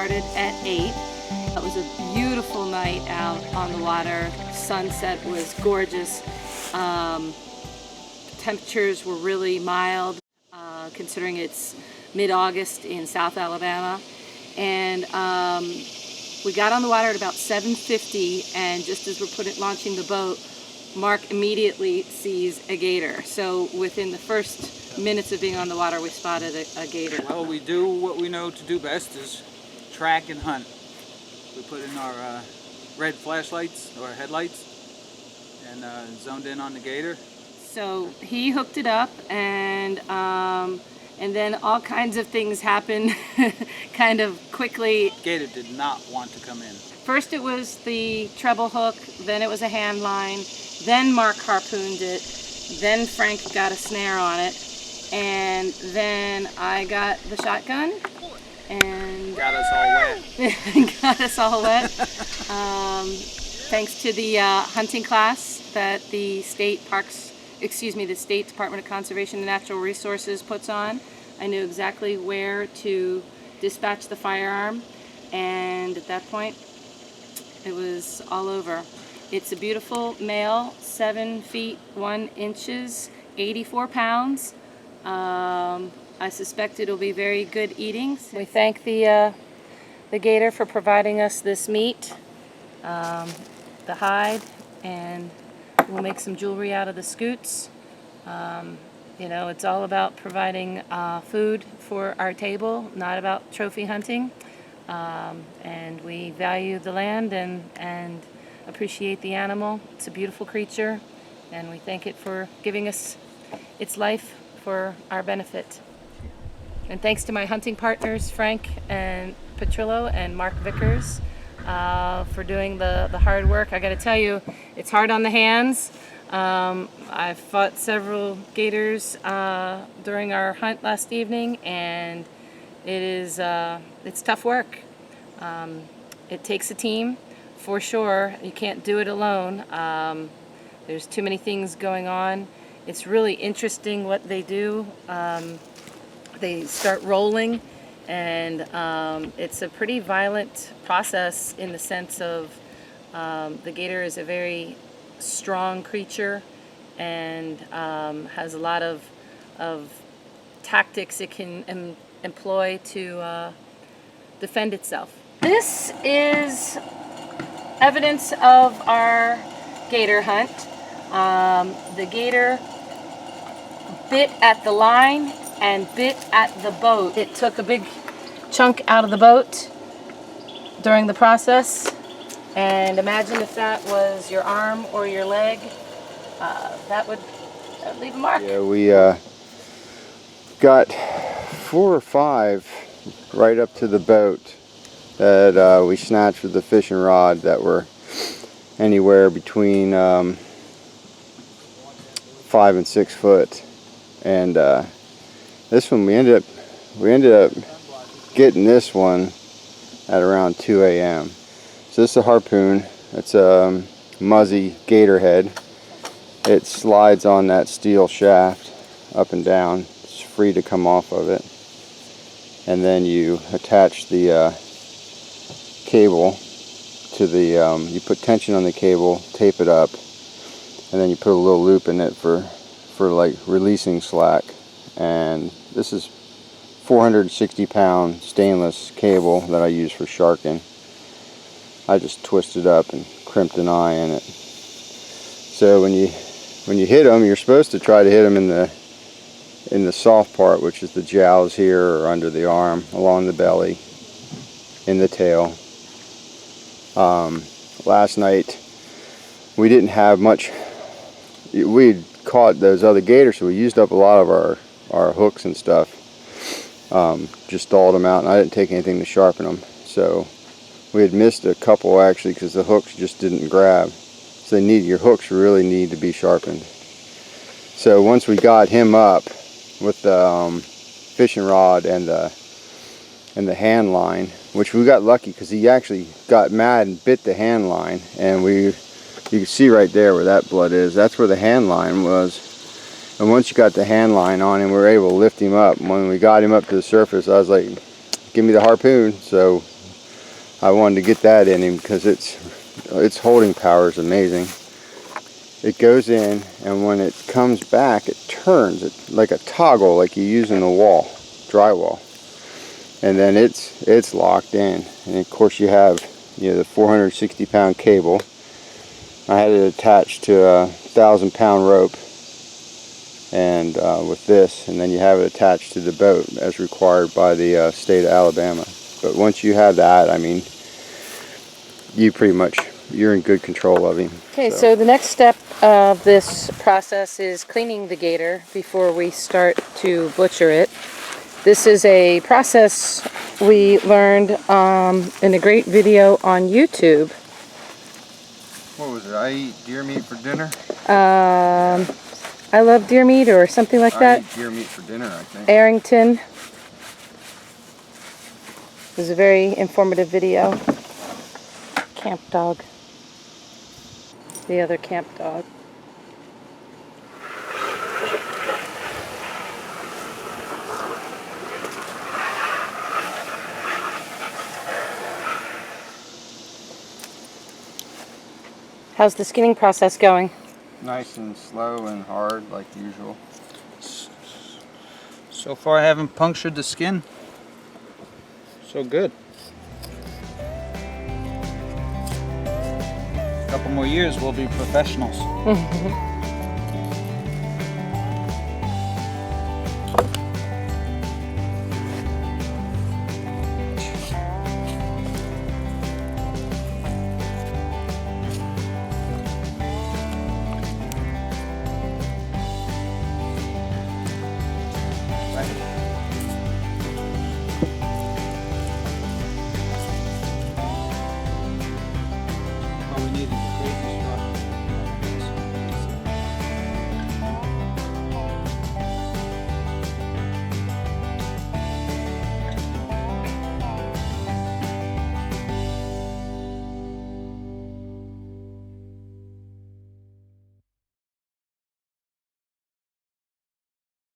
started at 8. It was a beautiful night out on the water. Sunset was gorgeous. Temperatures were really mild, considering it's mid-August in South Alabama. And we got on the water at about 7:50, and just as we're launching the boat, Mark immediately sees a gator. So within the first minutes of being on the water, we spotted a gator. Well, we do what we know to do best, is track and hunt. We put in our red flashlights or headlights and zoned in on the gator. So he hooked it up, and then all kinds of things happened kind of quickly. Gator did not want to come in. First it was the treble hook, then it was a hand line, then Mark harpooned it, then Frank got a snare on it, and then I got the shotgun and got us all wet. got us all wet. Thanks to the hunting class that the state Department of Conservation and Natural Resources puts on, I knew exactly where to dispatch the firearm, and at that point it was all over. It's a beautiful male, 7 feet 1 inches, 84 pounds. I suspect it'll be very good eating. We thank the gator for providing us this meat, the hide, and we'll make some jewelry out of the scoots. You know, it's all about providing food for our table, not about trophy hunting. And we value the land and appreciate the animal. It's a beautiful creature, and we thank it for giving us its life for our benefit. And thanks to my hunting partners, Frank and Petrillo and Mark Vickers, for doing the hard work. I gotta tell you, it's hard on the hands. I fought several gators during our hunt last evening, and it's tough work. It takes a team, for sure. You can't do it alone. There's too many things going on. It's really interesting what they do. They start rolling, and it's a pretty violent process in the sense of the gator is a very strong creature and has a lot of tactics it can employ to defend itself. This is evidence of our gator hunt. The gator bit at the line and bit at the boat. It took a big chunk out of the boat during the process, and imagine if that was your arm or your leg, that would leave a mark. Yeah, we got 4 or 5 right up to the boat that we snatched with the fishing rod that were anywhere between 5 and 6 foot, and this one we ended up getting this one at around 2 a.m. So this is a harpoon. It's a muzzy gator head. It slides on that steel shaft up and down. It's free to come off of it, and then you attach the cable to the you put tension on the cable, tape it up, and then you put a little loop in it for like releasing slack. And this is 460-pound stainless cable that I use for sharking. I just twisted up and crimped an eye in it. So when you hit them, you're supposed to try to hit them in the soft part, which is the jowls here or under the arm, along the belly, in the tail. Last night we didn't have much. We'd caught those other gators, so we used up a lot of our hooks and stuff. Just stalled them out, and I didn't take anything to sharpen them. So we had missed a couple actually because the hooks just didn't grab. So your hooks really need to be sharpened. So once we got him up with the fishing rod and the hand line, which we got lucky because he actually got mad and bit the hand line, and you can see right there where that blood is. That's where the hand line was. And once you got the hand line on him, we were able to lift him up. When we got him up to the surface, I was like, give me the harpoon. So I wanted to get that in him because its holding power is amazing. It goes in, and when it comes back, it turns it like a toggle, like you use in the wall, drywall. And then it's locked in. And of course, you have the 460-pound cable. I had it attached to a 1,000-pound rope, and with this, and then you have it attached to the boat as required by the state of Alabama. But once you have that, I mean, you're in good control of him. Okay, so the next step of this process is cleaning the gator before we start to butcher it. This is a process we learned in a great video on YouTube. What was it? I eat deer meat for dinner? I love deer meat or something like that. I eat deer meat for dinner, I think. Arrington. It was a very informative video. Camp dog. The other camp dog. How's the skinning process going? Nice and slow and hard, like usual. So far I haven't punctured the skin. So good. A couple more years we'll be professionals.